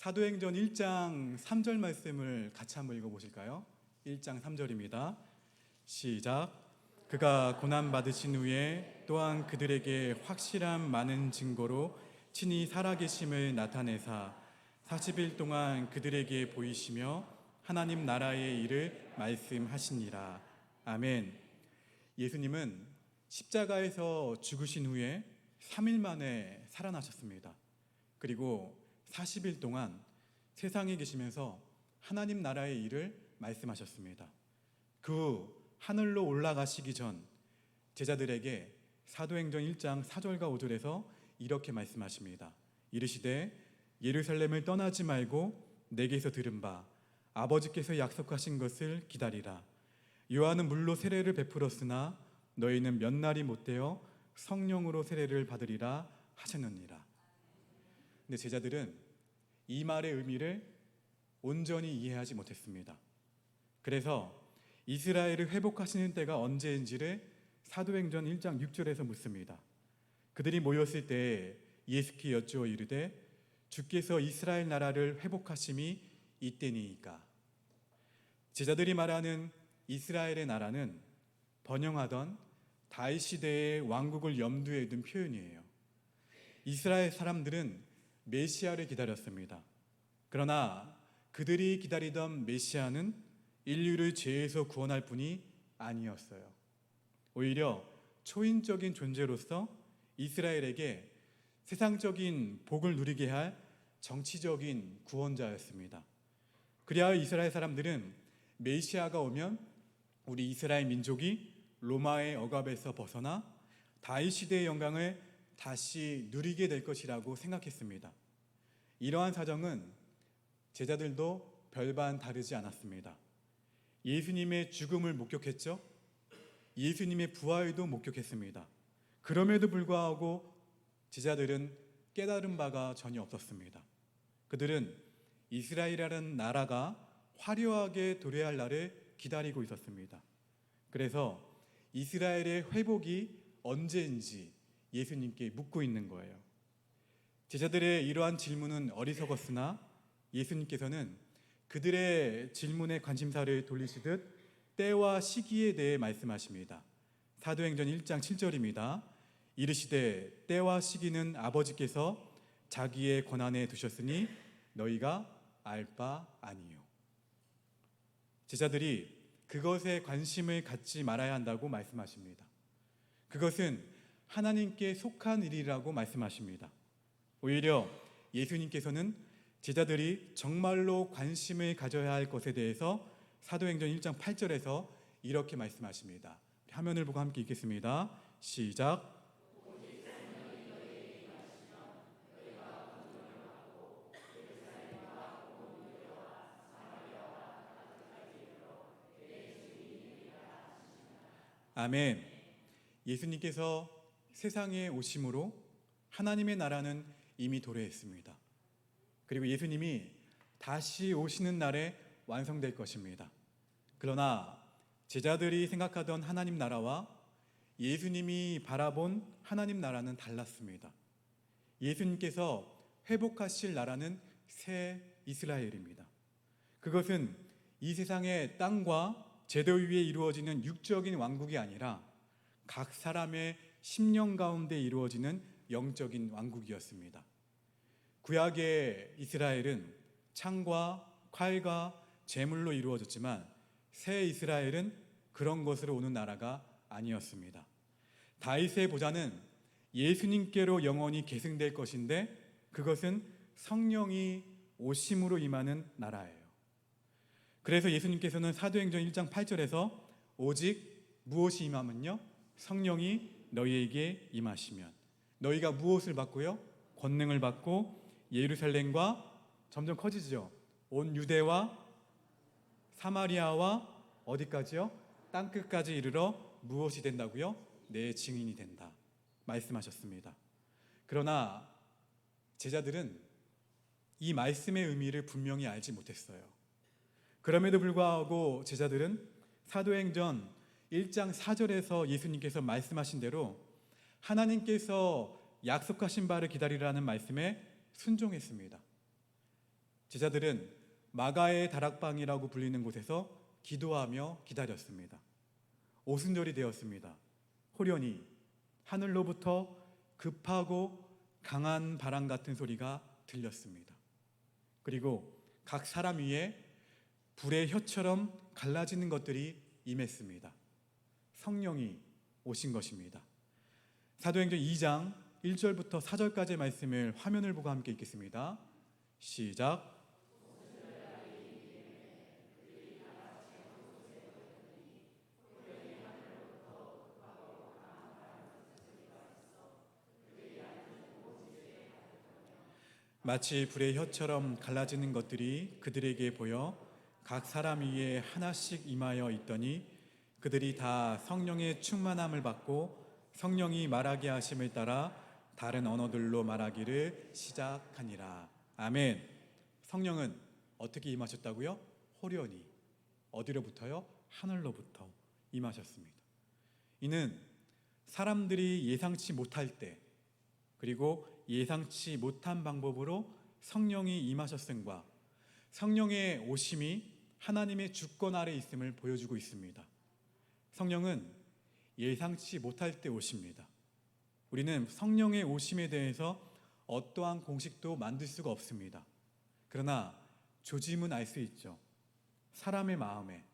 사도행전 1장 3절 말씀을 같이 한번 읽어보실까요? 1장 3절입니다. 시작. 그가 고난받으신 후에 또한 그들에게 확실한 많은 증거로 친히 살아계심을 나타내사 40일 동안 그들에게 보이시며 하나님 나라의 일을 말씀하시니라. 아멘. 예수님은 십자가에서 죽으신 후에 3일 만에 살아나셨습니다. 그리고 40일 동안 세상에 계시면서 하나님 나라의 일을 말씀하셨습니다. 그 후 하늘로 올라가시기 전 제자들에게 사도행전 1장 4절과 5절에서 이렇게 말씀하십니다. 이르시되 예루살렘을 떠나지 말고 내게서 들은 바 아버지께서 약속하신 것을 기다리라. 요한은 물로 세례를 베풀었으나 너희는 몇 날이 못되어 성령으로 세례를 받으리라 하셨느니라. 근데 제자들은 이 말의 의미를 온전히 이해하지 못했습니다. 그래서 이스라엘을 회복하시는 때가 언제인지를 사도행전 1장 6절에서 묻습니다. 그들이 모였을 때에 예수께 여쭈어 이르되 주께서 이스라엘 나라를 회복하심이 이때니이까. 제자들이 말하는 이스라엘의 나라는 번영하던 다윗 시대의 왕국을 염두에 둔 표현이에요. 이스라엘 사람들은 메시아를 기다렸습니다. 그러나 그들이 기다리던 메시아는 인류를 죄에서 구원할 분이 아니었어요. 오히려 초인적인 존재로서 이스라엘에게 세상적인 복을 누리게 할 정치적인 구원자였습니다. 그리하여 이스라엘 사람들은 메시아가 오면 우리 이스라엘 민족이 로마의 억압에서 벗어나 다윗 시대의 영광을 다시 누리게 될 것이라고 생각했습니다. 이러한 사정은 제자들도 별반 다르지 않았습니다. 예수님의 죽음을 목격했죠. 예수님의 부활도 목격했습니다. 그럼에도 불구하고 제자들은 깨달은 바가 전혀 없었습니다. 그들은 이스라엘이라는 나라가 화려하게 도래할 날을 기다리고 있었습니다. 그래서 이스라엘의 회복이 언제인지 예수님께 묻고 있는 거예요. 제자들의 이러한 질문은 어리석었으나 예수님께서는 그들의 질문에 관심사를 돌리시듯 때와 시기에 대해 말씀하십니다. 사도행전 1장 7절입니다. 이르시되 때와 시기는 아버지께서 자기의 권한에 두셨으니 너희가 알 바 아니요. 제자들이 그것에 관심을 갖지 말아야 한다고 말씀하십니다. 그것은 하나님께 속한 일이라고 말씀하십니다. 오히려 예수님께서는 제자들이 정말로 관심을 가져야 할 것에 대해서 사도행전 1장 8절에서 이렇게 말씀하십니다. 화면을 보고 함께 읽겠습니다. 시작. 아멘. 예수님께서 세상에 오심으로 하나님의 나라는 이미 도래했습니다. 그리고 예수님이 다시 오시는 날에 완성될 것입니다. 그러나 제자들이 생각하던 하나님 나라와 예수님이 바라본 하나님 나라는 달랐습니다. 예수님께서 회복하실 나라는 새 이스라엘입니다. 그것은 이 세상의 땅과 제도 위에 이루어지는 육적인 왕국이 아니라 각 사람의 심령 가운데 이루어지는 영적인 왕국이었습니다. 구약의 이스라엘은 창과 칼과 재물로 이루어졌지만 새 이스라엘은 그런 것으로 오는 나라가 아니었습니다. 다윗의 보좌는 예수님께로 영원히 계승될 것인데 그것은 성령이 오심으로 임하는 나라예요. 그래서 예수님께서는 사도행전 1장 8절에서 오직 무엇이 임하면요? 성령이 너희에게 임하시면 너희가 무엇을 받고요? 권능을 받고 예루살렘과 점점 커지죠. 온 유대와 사마리아와 어디까지요? 땅끝까지 이르러 무엇이 된다고요? 내 증인이 된다 말씀하셨습니다. 그러나 제자들은 이 말씀의 의미를 분명히 알지 못했어요. 그럼에도 불구하고 제자들은 사도행전 1장 4절에서 예수님께서 말씀하신 대로 하나님께서 약속하신 바를 기다리라는 말씀에 순종했습니다. 제자들은 마가의 다락방이라고 불리는 곳에서 기도하며 기다렸습니다. 오순절이 되었습니다. 호련히 하늘로부터 급하고 강한 바람 같은 소리가 들렸습니다. 그리고 각 사람 위에 불의 혀처럼 갈라지는 것들이 임했습니다. 성령이 오신 것입니다. 사도행전 2장 1절부터 4절까지의 말씀을 화면을 보고 함께 읽겠습니다. 시작. 마치 불의 혀처럼 갈라지는 것들이 그들에게 보여 각 사람 위에 하나씩 임하여 있더니 그들이 다 성령의 충만함을 받고 성령이 말하게 하심을 따라 다른 언어들로 말하기를 시작하니라. 아멘. 성령은 어떻게 임하셨다고요? 호련히. 어디로부터요? 하늘로부터 임하셨습니다. 이는 사람들이 예상치 못할 때, 그리고 예상치 못한 방법으로 성령이 임하셨음과 성령의 오심이 하나님의 주권 아래 있음을 보여주고 있습니다. 성령은 예상치 못할 때 오십니다. 우리는 성령의 오심에 대해서 어떠한 공식도 만들 수가 없습니다. 그러나 조짐은 알 수 있죠. 사람의 마음에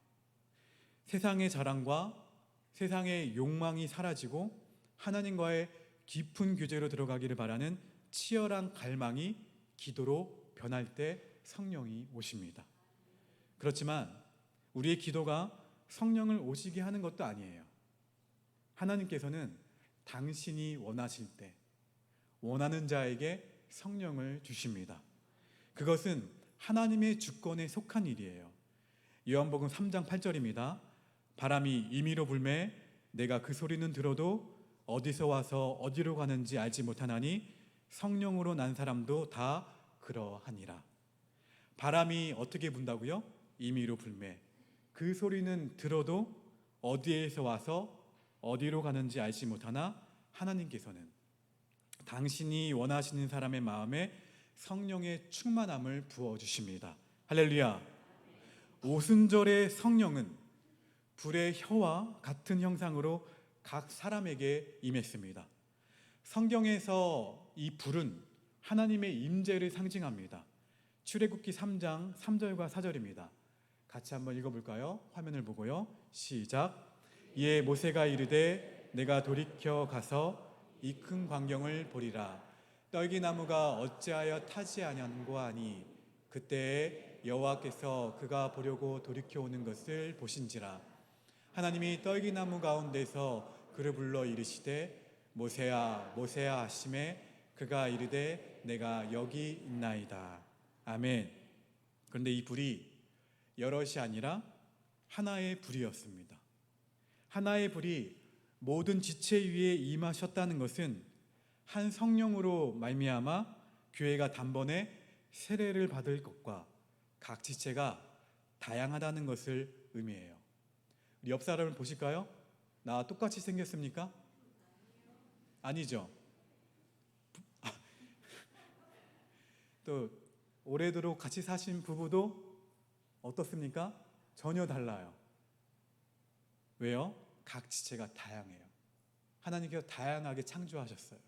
세상의 자랑과 세상의 욕망이 사라지고 하나님과의 깊은 교제로 들어가기를 바라는 치열한 갈망이 기도로 변할 때 성령이 오십니다. 그렇지만 우리의 기도가 성령을 오시게 하는 것도 아니에요. 하나님께서는 당신이 원하실 때 원하는 자에게 성령을 주십니다. 그것은 하나님의 주권에 속한 일이에요. 요한복음 3장 8절입니다. 바람이 임의로 불매 내가 그 소리는 들어도 어디서 와서 어디로 가는지 알지 못하나니 성령으로 난 사람도 다 그러하니라. 바람이 어떻게 분다고요? 임의로 불매. 그 소리는 들어도 어디에서 와서 어디로 가는지 알지 못하나 하나님께서는 당신이 원하시는 사람의 마음에 성령의 충만함을 부어주십니다. 할렐루야. 오순절의 성령은 불의 혀와 같은 형상으로 각 사람에게 임했습니다. 성경에서 이 불은 하나님의 임재를 상징합니다. 출애굽기 3장 3절과 4절입니다. 같이 한번 읽어볼까요? 화면을 보고요. 시작. 이에 모세가 이르되 내가 돌이켜 가서 이 큰 광경을 보리라. 떨기나무가 어찌하여 타지 아니하는고 하니 그때에 여호와께서 그가 보려고 돌이켜 오는 것을 보신지라. 하나님이 떨기나무 가운데서 그를 불러 이르시되 모세야 모세야 하시매 그가 이르되 내가 여기 있나이다. 아멘. 그런데 이 불이 여럿이 아니라 하나의 불이었습니다. 하나의 불이 모든 지체 위에 임하셨다는 것은 한 성령으로 말미암아 교회가 단번에 세례를 받을 것과 각 지체가 다양하다는 것을 의미해요. 우리 옆 사람을 보실까요? 나와 똑같이 생겼습니까? 아니죠. 또 오래도록 같이 사신 부부도 어떻습니까? 전혀 달라요. 왜요? 각 지체가 다양해요. 하나님께서 다양하게 창조하셨어요.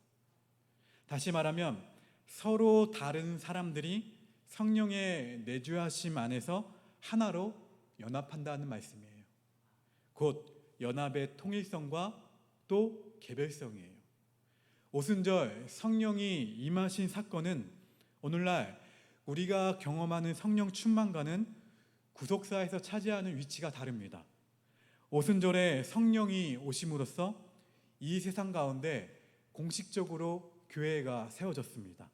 다시 말하면 서로 다른 사람들이 성령의 내주하심 안에서 하나로 연합한다는 말씀이에요. 곧 연합의 통일성과 또 개별성이에요. 오순절 성령이 임하신 사건은 오늘날 우리가 경험하는 성령 충만과는 구속사에서 차지하는 위치가 다릅니다. 오순절에 성령이 오심으로써 이 세상 가운데 공식적으로 교회가 세워졌습니다.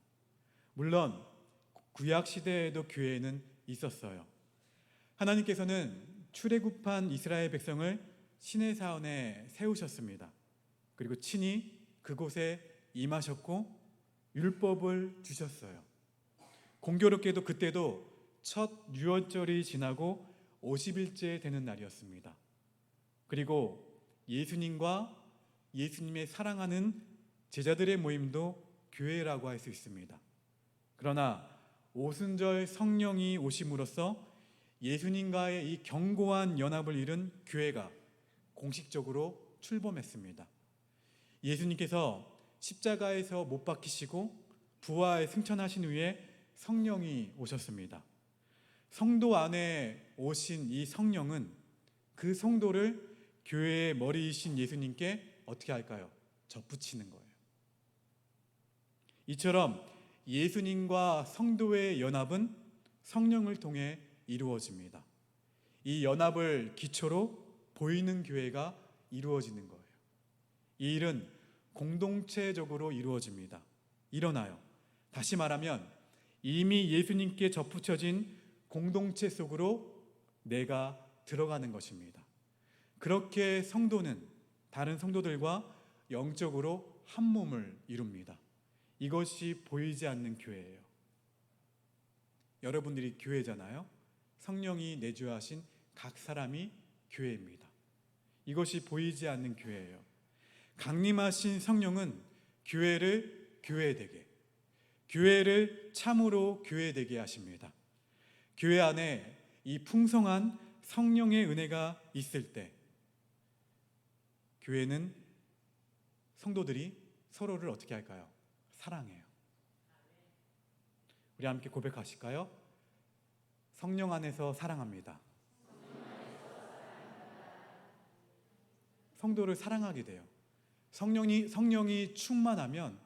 물론 구약 시대에도 교회는 있었어요. 하나님께서는 출애굽한 이스라엘 백성을 시내 사원에 세우셨습니다. 그리고 친히 그곳에 임하셨고 율법을 주셨어요. 공교롭게도 그때도 첫 유월절이 지나고 50일째 되는 날이었습니다. 그리고 예수님과 예수님의 사랑하는 제자들의 모임도 교회라고 할 수 있습니다. 그러나 오순절 성령이 오심으로써 예수님과의 이 견고한 연합을 이룬 교회가 공식적으로 출범했습니다. 예수님께서 십자가에서 못 박히시고 부활 승천하신 후에 성령이 오셨습니다. 성도 안에 오신 이 성령은 그 성도를 교회의 머리이신 예수님께 어떻게 할까요? 접붙이는 거예요. 이처럼 예수님과 성도의 연합은 성령을 통해 이루어집니다. 이 연합을 기초로 보이는 교회가 이루어지는 거예요. 이 일은 공동체적으로 이루어집니다. 일어나요. 다시 말하면 이미 예수님께 접붙여진 공동체 속으로 내가 들어가는 것입니다. 그렇게 성도는 다른 성도들과 영적으로 한 몸을 이룹니다. 이것이 보이지 않는 교회예요. 여러분들이 교회잖아요. 성령이 내주하신 각 사람이 교회입니다. 이것이 보이지 않는 교회예요. 강림하신 성령은 교회를 교회되게, 교회를 참으로 교회되게 하십니다. 교회 안에 이 풍성한 성령의 은혜가 있을 때 교회는 성도들이 서로를 어떻게 할까요? 사랑해요. 우리 함께 고백하실까요? 성령 안에서 사랑합니다. 성도를 사랑하게 돼요. 성령이 충만하면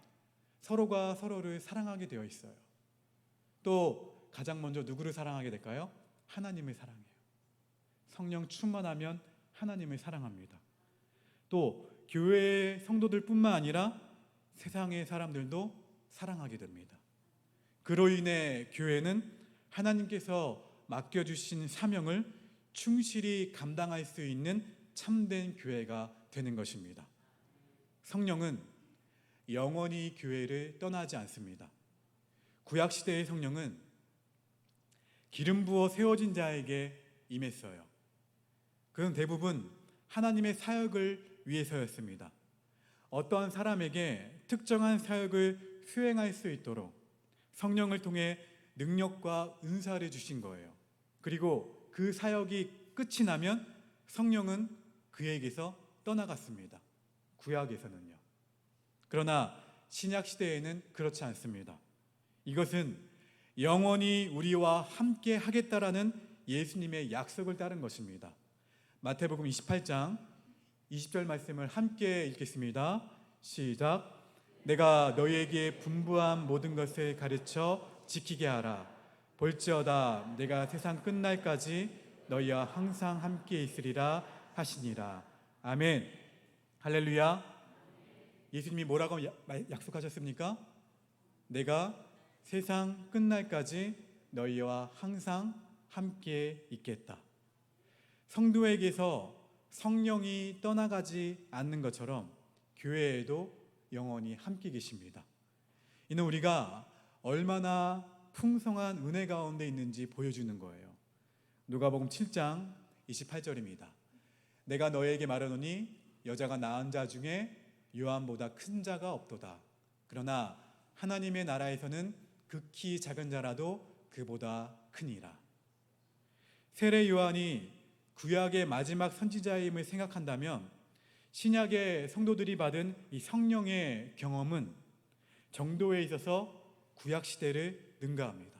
서로가 서로를 사랑하게 되어 있어요. 또 가장 먼저 누구를 사랑하게 될까요? 하나님을 사랑해요. 성령 충만하면 하나님을 사랑합니다. 또 교회의 성도들뿐만 아니라 세상의 사람들도 사랑하게 됩니다. 그로 인해 교회는 하나님께서 맡겨주신 사명을 충실히 감당할 수 있는 참된 교회가 되는 것입니다. 성령은 영원히 교회를 떠나지 않습니다. 구약시대의 성령은 기름 부어 세워진 자에게 임했어요. 그건 대부분 하나님의 사역을 위해서였습니다. 어떠한 사람에게 특정한 사역을 수행할 수 있도록 성령을 통해 능력과 은사를 주신 거예요. 그리고 그 사역이 끝이 나면 성령은 그에게서 떠나갔습니다. 구약에서는요. 그러나 신약 시대에는 그렇지 않습니다. 이것은 영원히 우리와 함께 하겠다라는 예수님의 약속을 따른 것입니다. 마태복음 28장 20절 말씀을 함께 읽겠습니다. 시작. 내가 너희에게 분부한 모든 것을 가르쳐 지키게 하라. 볼지어다 내가 세상 끝날까지 너희와 항상 함께 있으리라 하시니라. 아멘. 할렐루야. 예수님이 뭐라고 약속하셨습니까? 내가 세상 끝날까지 너희와 항상 함께 있겠다. 성도에게서 성령이 떠나가지 않는 것처럼 교회에도 영원히 함께 계십니다. 이는 우리가 얼마나 풍성한 은혜 가운데 있는지 보여주는 거예요. 누가복음 7장 28절입니다. 내가 너희에게 말하노니 여자가 낳은 자 중에 요한보다 큰 자가 없도다. 그러나 하나님의 나라에서는 극히 작은 자라도 그보다 크니라. 세례 요한이 구약의 마지막 선지자임을 생각한다면 신약의 성도들이 받은 이 성령의 경험은 정도에 있어서 구약 시대를 능가합니다.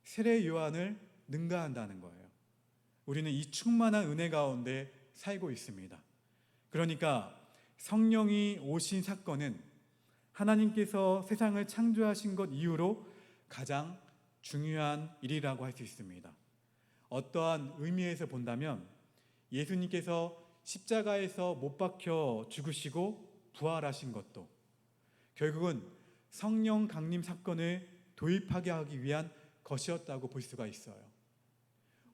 세례 요한을 능가한다는 거예요. 우리는 이 충만한 은혜 가운데 살고 있습니다. 그러니까 성령이 오신 사건은 하나님께서 세상을 창조하신 것 이후로 가장 중요한 일이라고 할 수 있습니다. 어떠한 의미에서 본다면 예수님께서 십자가에서 못 박혀 죽으시고 부활하신 것도 결국은 성령 강림 사건을 도입하게 하기 위한 것이었다고 볼 수가 있어요.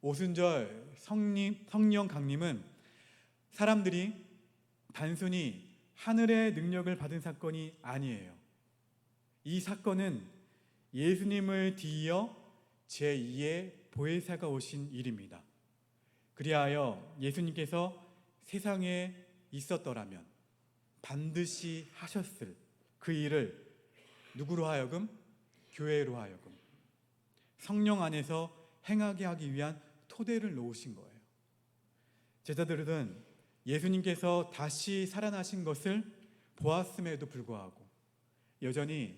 오순절 성령 강림은 사람들이 단순히 하늘의 능력을 받은 사건이 아니에요. 이 사건은 예수님을 뒤이어 제2의 보혜사가 오신 일입니다. 그리하여 예수님께서 세상에 있었더라면 반드시 하셨을 그 일을 누구로 하여금? 교회로 하여금, 성령 안에서 행하게 하기 위한 토대를 놓으신 거예요. 제자들은 예수님께서 다시 살아나신 것을 보았음에도 불구하고 여전히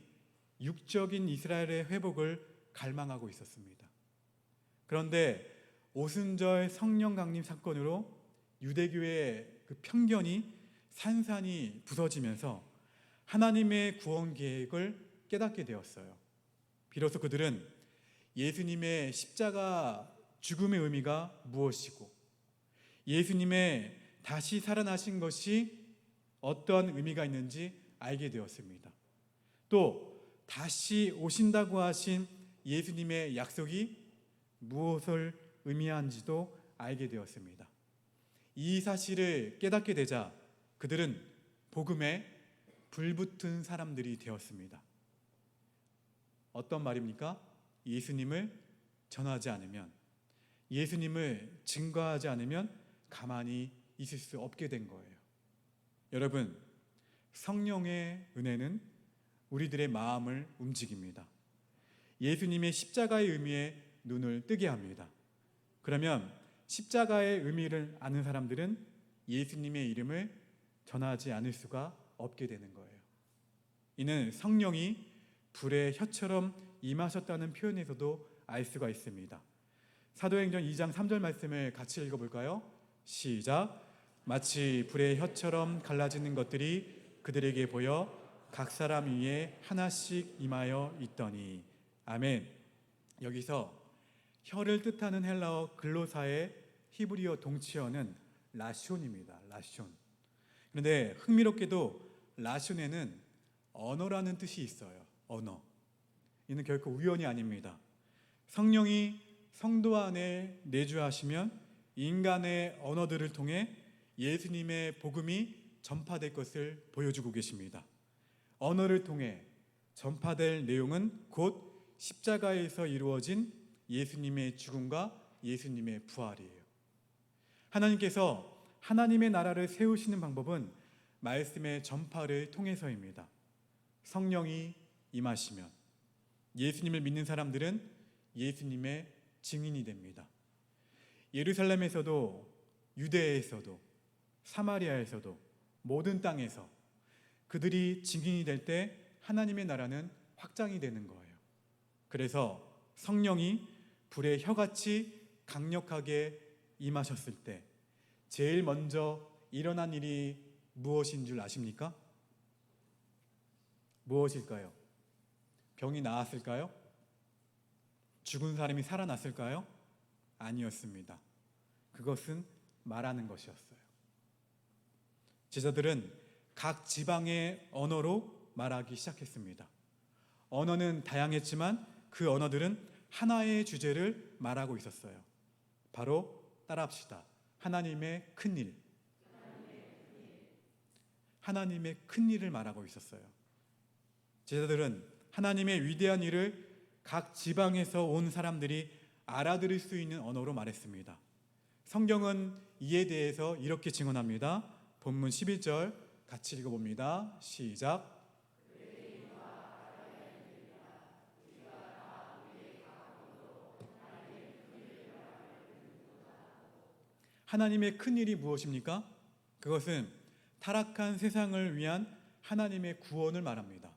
육적인 이스라엘의 회복을 갈망하고 있었습니다. 그런데 오순절 성령 강림 사건으로 유대교의 그 편견이 산산이 부서지면서 하나님의 구원 계획을 깨닫게 되었어요. 비로소 그들은 예수님의 십자가 죽음의 의미가 무엇이고 예수님의 다시 살아나신 것이 어떠한 의미가 있는지 알게 되었습니다. 또 다시 오신다고 하신 예수님의 약속이 무엇을 의미하는지도 알게 되었습니다. 이 사실을 깨닫게 되자 그들은 복음에 불붙은 사람들이 되었습니다. 어떤 말입니까? 예수님을 전하지 않으면, 예수님을 증거하지 않으면 가만히 있을 수 없게 된 거예요. 여러분, 성령의 은혜는 우리들의 마음을 움직입니다. 예수님의 십자가의 의미에 눈을 뜨게 합니다. 그러면 십자가의 의미를 아는 사람들은 예수님의 이름을 전하지 않을 수가 없게 되는 거예요. 이는 성령이 불의 혀처럼 임하셨다는 표현에서도 알 수가 있습니다. 사도행전 2장 3절 말씀을 같이 읽어볼까요? 시작. 마치 불의 혀처럼 갈라지는 것들이 그들에게 보여 각 사람 위에 하나씩 임하여 있더니. 아멘. 여기서 혀를 뜻하는 헬라어 글로사의 히브리어 동치어는 라숀입니다. 라숀. 그런데 흥미롭게도 라숀에는 언어라는 뜻이 있어요. 언어. 이는 결코 우연이 아닙니다. 성령이 성도 안에 내주하시면 인간의 언어들을 통해 예수님의 복음이 전파될 것을 보여주고 계십니다. 언어를 통해 전파될 내용은 곧 십자가에서 이루어진 예수님의 죽음과 예수님의 부활이에요. 하나님께서 하나님의 나라를 세우시는 방법은 말씀의 전파를 통해서입니다. 성령이 임하시면 예수님을 믿는 사람들은 예수님의 증인이 됩니다. 예루살렘에서도 유대에서도 사마리아에서도 모든 땅에서 그들이 증인이 될 때 하나님의 나라는 확장이 되는 거예요. 그래서 성령이 불의 혀같이 강력하게 임하셨을 때 제일 먼저 일어난 일이 무엇인 줄 아십니까? 무엇일까요? 병이 나았을까요? 죽은 사람이 살아났을까요? 아니었습니다. 그것은 말하는 것이었어요. 제자들은 각 지방의 언어로 말하기 시작했습니다. 언어는 다양했지만 그 언어들은 하나의 주제를 말하고 있었어요. 바로 따라합시다. 하나님의 큰일. 하나님의 큰일을 말하고 있었어요. 제자들은 하나님의 위대한 일을 각 지방에서 온 사람들이 알아들을 수 있는 언어로 말했습니다. 성경은 이에 대해서 이렇게 증언합니다. 본문 11절 같이 읽어봅니다. 시작. 하나님의 큰일이 무엇입니까? 그것은 타락한 세상을 위한 하나님의 구원을 말합니다.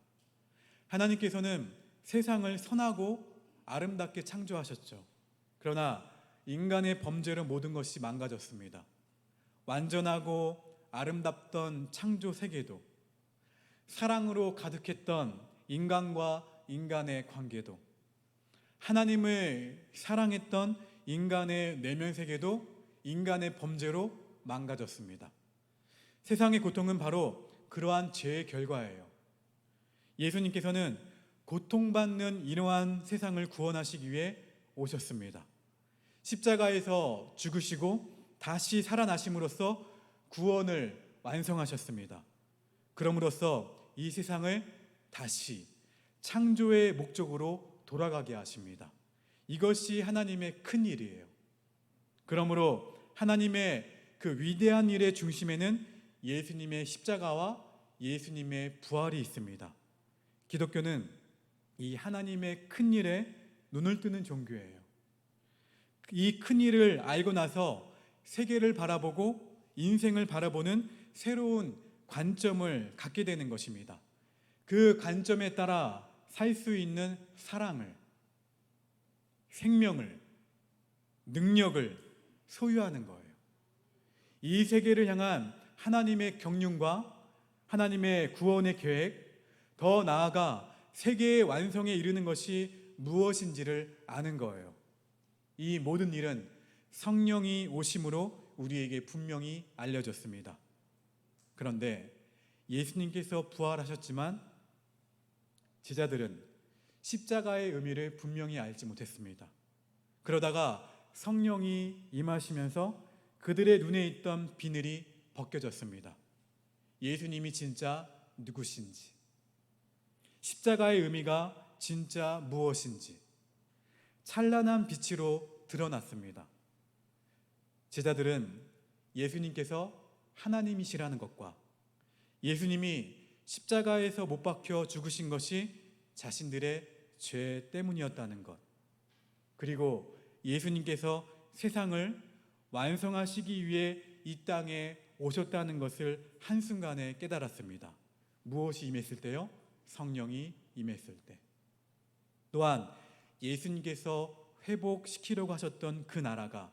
하나님께서는 세상을 선하고 아름답게 창조하셨죠. 그러나 인간의 범죄로 모든 것이 망가졌습니다. 완전하고 아름답던 창조 세계도, 사랑으로 가득했던 인간과 인간의 관계도, 하나님을 사랑했던 인간의 내면 세계도 인간의 범죄로 망가졌습니다. 세상의 고통은 바로 그러한 죄의 결과예요. 예수님께서는 고통받는 이러한 세상을 구원하시기 위해 오셨습니다. 십자가에서 죽으시고 다시 살아나심으로써 구원을 완성하셨습니다. 그럼으로써 이 세상을 다시 창조의 목적으로 돌아가게 하십니다. 이것이 하나님의 큰 일이에요. 그러므로 하나님의 그 위대한 일의 중심에는 예수님의 십자가와 예수님의 부활이 있습니다. 기독교는 이 하나님의 큰 일에 눈을 뜨는 종교예요. 이 큰 일을 알고 나서 세계를 바라보고 인생을 바라보는 새로운 관점을 갖게 되는 것입니다. 그 관점에 따라 살 수 있는 사랑을, 생명을, 능력을 소유하는 거예요. 이 세계를 향한 하나님의 경륜과 하나님의 구원의 계획, 더 나아가 세계의 완성에 이르는 것이 무엇인지를 아는 거예요. 이 모든 일은 성령이 오심으로 우리에게 분명히 알려졌습니다. 그런데 예수님께서 부활하셨지만 제자들은 십자가의 의미를 분명히 알지 못했습니다. 그러다가 성령이 임하시면서 그들의 눈에 있던 비늘이 벗겨졌습니다. 예수님이 진짜 누구신지, 십자가의 의미가 진짜 무엇인지 찬란한 빛으로 드러났습니다. 제자들은 예수님께서 하나님이시라는 것과 예수님이 십자가에서 못 박혀 죽으신 것이 자신들의 죄 때문이었다는 것, 그리고 예수님께서 세상을 완성하시기 위해 이 땅에 오셨다는 것을 한순간에 깨달았습니다. 무엇이 임했을 때요? 성령이 임했을 때. 또한 예수님께서 회복시키려고 하셨던 그 나라가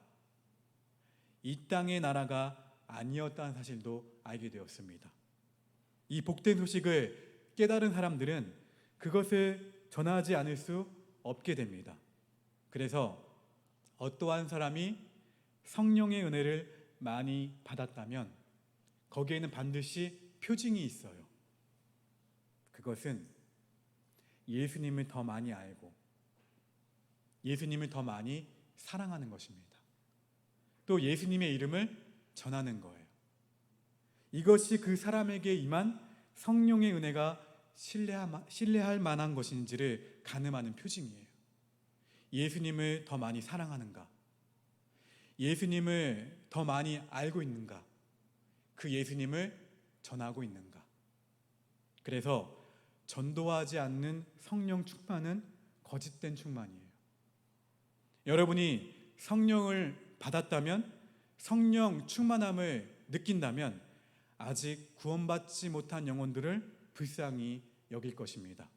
이 땅의 나라가 아니었다는 사실도 알게 되었습니다. 이 복된 소식을 깨달은 사람들은 그것을 전하지 않을 수 없게 됩니다. 그래서 어떠한 사람이 성령의 은혜를 많이 받았다면 거기에는 반드시 표징이 있어요. 그것은 예수님을 더 많이 알고 예수님을 더 많이 사랑하는 것입니다. 또 예수님의 이름을 전하는 거예요. 이것이 그 사람에게 임한 성령의 은혜가 신뢰할 만한 것인지를 가늠하는 표징이에요. 예수님을 더 많이 사랑하는가? 예수님을 더 많이 알고 있는가? 그 예수님을 전하고 있는가? 그래서 전도하지 않는 성령 충만은 거짓된 충만이에요. 여러분이 성령을 받았다면, 성령 충만함을 느낀다면 아직 구원받지 못한 영혼들을 불쌍히 여길 것입니다.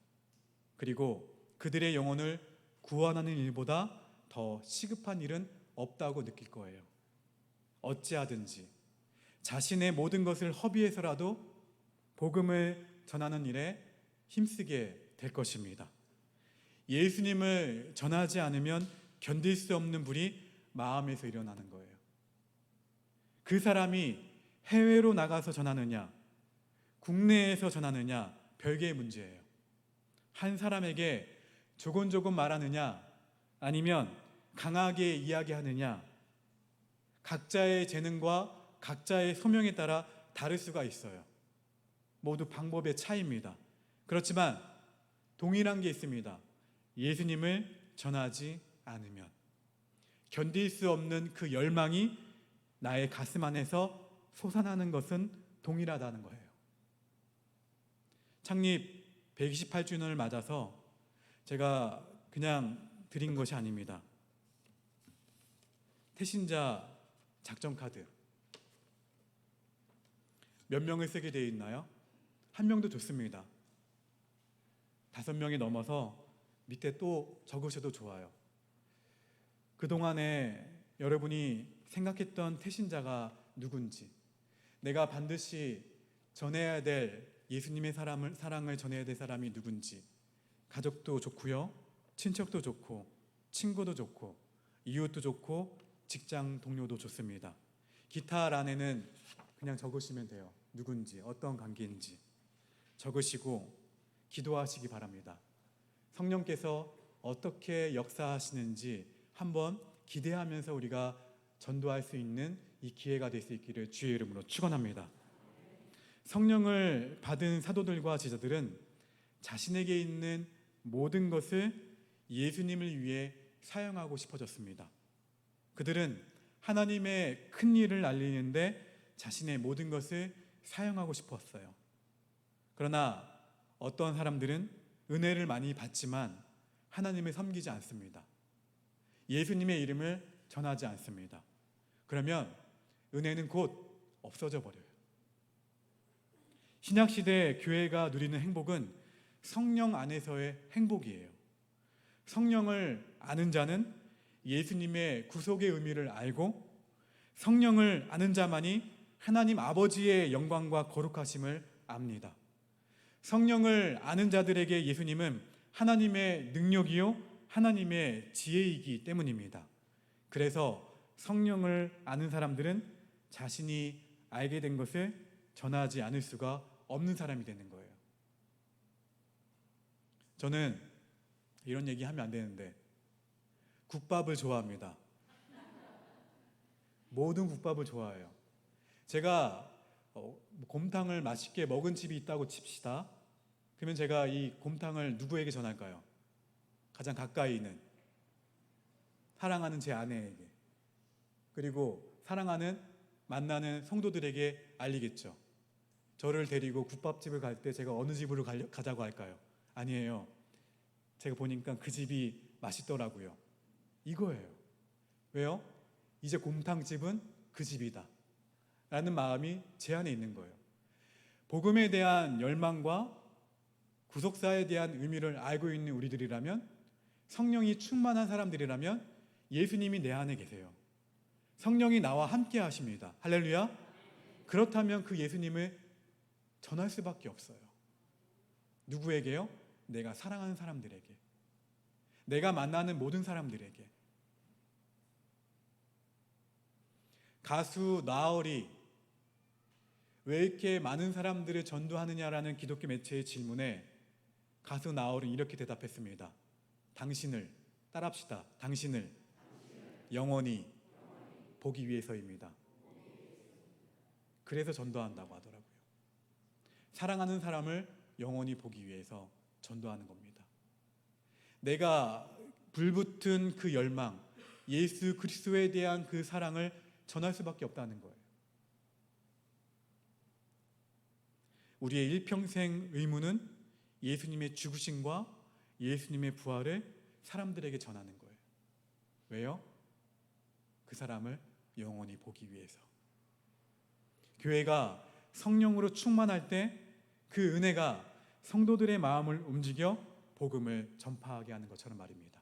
그리고 그들의 영혼을 구원하는 일보다 더 시급한 일은 없다고 느낄 거예요. 어찌하든지 자신의 모든 것을 허비해서라도 복음을 전하는 일에 힘쓰게 될 것입니다. 예수님을 전하지 않으면 견딜 수 없는 불이 마음에서 일어나는 거예요. 그 사람이 해외로 나가서 전하느냐, 국내에서 전하느냐, 별개의 문제예요. 한 사람에게 조곤조곤 말하느냐, 아니면 강하게 이야기하느냐, 각자의 재능과 각자의 소명에 따라 다를 수가 있어요. 모두 방법의 차이입니다. 그렇지만 동일한 게 있습니다. 예수님을 전하지 않으면 견딜 수 없는 그 열망이 나의 가슴 안에서 솟아나는 것은 동일하다는 거예요. 창립 128주년을 맞아서 제가 그냥 드린 것이 아닙니다. 태신자 작전 카드 몇 명을 쓰게 되어 있나요? 한 명도 좋습니다. 5명이 넘어서 밑에 또 적으셔도 좋아요. 그동안에 여러분이 생각했던 태신자가 누군지, 내가 반드시 전해야 될 예수님의 사랑을 전해야 될 사람이 누군지, 가족도 좋고요, 친척도 좋고, 친구도 좋고, 이웃도 좋고, 직장 동료도 좋습니다. 기타란에는 그냥 적으시면 돼요. 누군지, 어떤 관계인지 적으시고 기도하시기 바랍니다. 성령께서 어떻게 역사하시는지 한번 기대하면서 우리가 전도할 수 있는 이 기회가 될 수 있기를 주의 이름으로 축원합니다. 성령을 받은 사도들과 제자들은 자신에게 있는 모든 것을 예수님을 위해 사용하고 싶어졌습니다. 그들은 하나님의 큰 일을 알리는데 자신의 모든 것을 사용하고 싶었어요. 그러나 어떤 사람들은 은혜를 많이 받지만 하나님을 섬기지 않습니다. 예수님의 이름을 전하지 않습니다. 그러면 은혜는 곧 없어져 버려요. 신약시대 교회가 누리는 행복은 성령 안에서의 행복이에요. 성령을 아는 자는 예수님의 구속의 의미를 알고, 성령을 아는 자만이 하나님 아버지의 영광과 거룩하심을 압니다. 성령을 아는 자들에게 예수님은 하나님의 능력이요 하나님의 지혜이기 때문입니다. 그래서 성령을 아는 사람들은 자신이 알게 된 것을 전하지 않을 수가 없는 사람이 되는 거예요. 저는 이런 얘기 하면 안 되는데 국밥을 좋아합니다. 모든 국밥을 좋아해요. 제가 곰탕을 맛있게 먹은 집이 있다고 칩시다. 그러면 제가 이 곰탕을 누구에게 전할까요? 가장 가까이 있는 사랑하는 제 아내에게, 그리고 사랑하는 만나는 성도들에게 알리겠죠. 저를 데리고 국밥집을 갈 때 제가 어느 집으로 가자고 할까요? 아니에요. 제가 보니까 그 집이 맛있더라고요. 이거예요. 왜요? 이제 곰탕집은 그 집이다 라는 마음이 제 안에 있는 거예요. 복음에 대한 열망과 구속사에 대한 의미를 알고 있는 우리들이라면, 성령이 충만한 사람들이라면 예수님이 내 안에 계세요. 성령이 나와 함께 하십니다. 할렐루야. 그렇다면 그 예수님을 전할 수밖에 없어요. 누구에게요? 내가 사랑하는 사람들에게, 내가 만나는 모든 사람들에게. 가수 나얼이 왜 이렇게 많은 사람들을 전도하느냐라는 기독교 매체의 질문에 가수 나얼은 이렇게 대답했습니다. 당신을 따라합시다. 당신을 영원히 보기 위해서입니다. 그래서 전도한다고 하더라고요. 사랑하는 사람을 영원히 보기 위해서 전도하는 겁니다. 내가 불붙은 그 열망, 예수 그리스도에 대한 그 사랑을 전할 수밖에 없다는 거예요. 우리의 일평생 의무는 예수님의 죽으심과 예수님의 부활을 사람들에게 전하는 거예요. 왜요? 그 사람을 영원히 보기 위해서. 교회가 성령으로 충만할 때 그 은혜가 성도들의 마음을 움직여 복음을 전파하게 하는 것처럼 말입니다.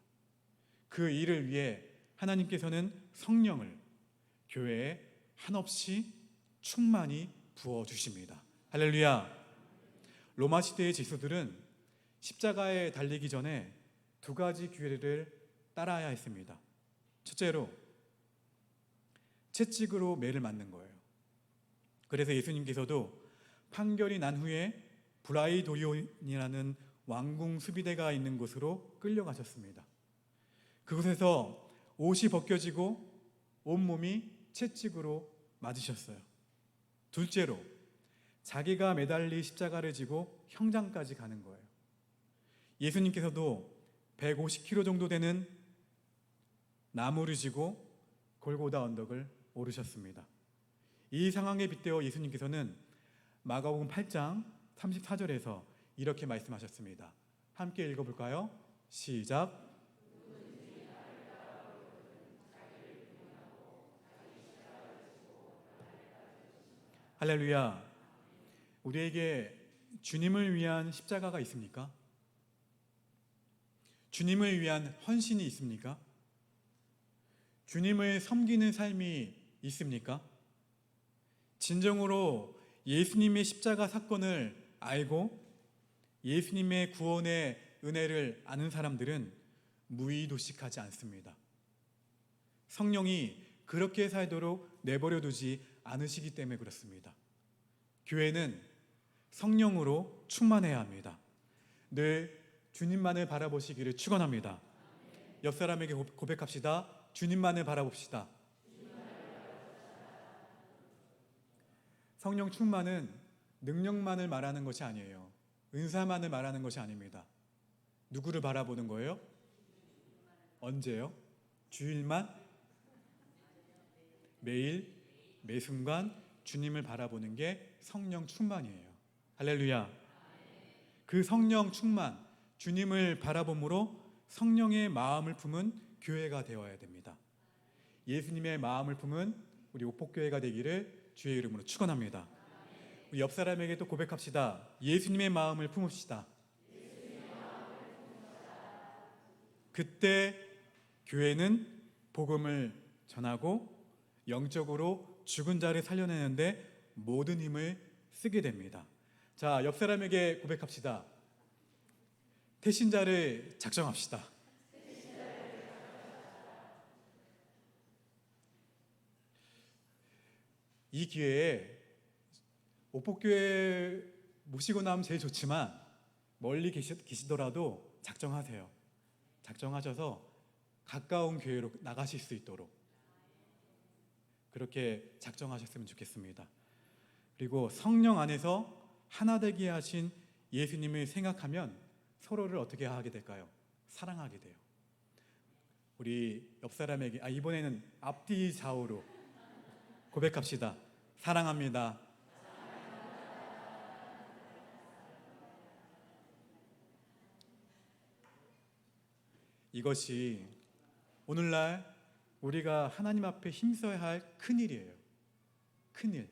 그 일을 위해 하나님께서는 성령을 교회에 한없이 충만히 부어주십니다. 할렐루야. 로마 시대의 지도들은 십자가에 달리기 전에 두 가지 규례를 따라야 했습니다. 첫째로 채찍으로 매를 맞는 거예요. 그래서 예수님께서도 판결이 난 후에 브라이도리온이라는 왕궁 수비대가 있는 곳으로 끌려가셨습니다. 그곳에서 옷이 벗겨지고 온몸이 채찍으로 맞으셨어요. 둘째로 자기가 매달릴 십자가를 지고 형장까지 가는 거예요. 예수님께서도 150kg 정도 되는 나무를 지고 골고다 언덕을 오르셨습니다. 이 상황에 빗대어 예수님께서는 마가복음 8장 34절에서 이렇게 말씀하셨습니다. 함께 읽어볼까요? 시작. 할렐루야. 우리에게 주님을 위한 십자가가 있습니까? 주님을 위한 헌신이 있습니까? 주님을 섬기는 삶이 있습니까? 진정으로 예수님의 십자가 사건을 알고 예수님의 구원의 은혜를 아는 사람들은 무의도식하지 않습니다. 성령이 그렇게 살도록 내버려 두지 않으시기 때문에 그렇습니다. 교회는 성령으로 충만해야 합니다. 늘 주님만을 바라보시기를 축원합니다. 옆 사람에게 고백합시다. 주님만을 바라봅시다. 성령 충만은 능력만을 말하는 것이 아니에요. 은사만을 말하는 것이 아닙니다. 누구를 바라보는 거예요? 언제요? 주일만? 매일, 매 순간 주님을 바라보는 게 성령 충만이에요. 할렐루야. 그 성령 충만, 주님을 바라봄으로 성령의 마음을 품은 교회가 되어야 됩니다. 예수님의 마음을 품은 우리 오폭교회가 되기를 주의 이름으로 축원합니다. 우리 옆 사람에게 또 고백합시다. 예수님의 마음을 품읍시다. 그때 교회는 복음을 전하고 영적으로 죽은 자를 살려내는데 모든 힘을 쓰게 됩니다. 자, 옆 사람에게 고백합시다. 태신자를 작정합시다. 이 기회에 오폭교회 모시고 나면 제일 좋지만 멀리 계시더라도 작정하세요. 작정하셔서 가까운 교회로 나가실 수 있도록 그렇게 작정하셨으면 좋겠습니다. 그리고 성령 안에서 하나 되게 하신 예수님을 생각하면 서로를 어떻게 하게 될까요? 사랑하게 돼요. 우리 옆 사람에게 이번에는 앞뒤 좌우로 고백합시다. 사랑합니다. 이것이 오늘날 우리가 하나님 앞에 힘써야 할 큰일이에요. 큰일.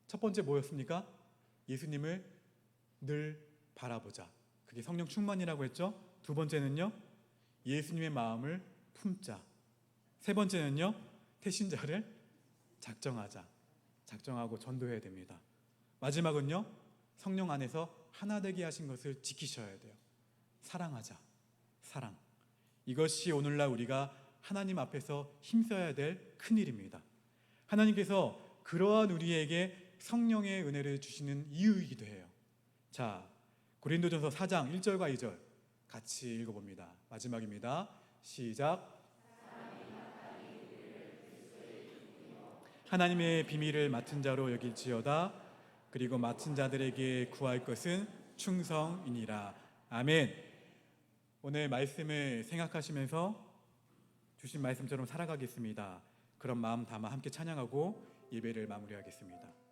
첫 번째 뭐였습니까? 예수님을 늘 바라보자. 그게 성령 충만이라고 했죠. 두 번째는요, 예수님의 마음을 품자. 세 번째는요, 태신자를 작정하자. 작정하고 전도해야 됩니다. 마지막은요, 성령 안에서 하나 되게 하신 것을 지키셔야 돼요. 사랑하자. 사랑. 이것이 오늘날 우리가 하나님 앞에서 힘써야 될 큰일입니다. 하나님께서 그러한 우리에게 성령의 은혜를 주시는 이유이기도 해요. 자, 고린도전서 4장 1절과 2절 같이 읽어봅니다. 마지막입니다. 시작. 하나님의 비밀을 맡은 자로 여길지어다. 그리고 맡은 자들에게 구할 것은 충성이니라. 아멘. 오늘 말씀을 생각하시면서 주신 말씀처럼 살아가겠습니다. 그런 마음 담아 함께 찬양하고 예배를 마무리하겠습니다.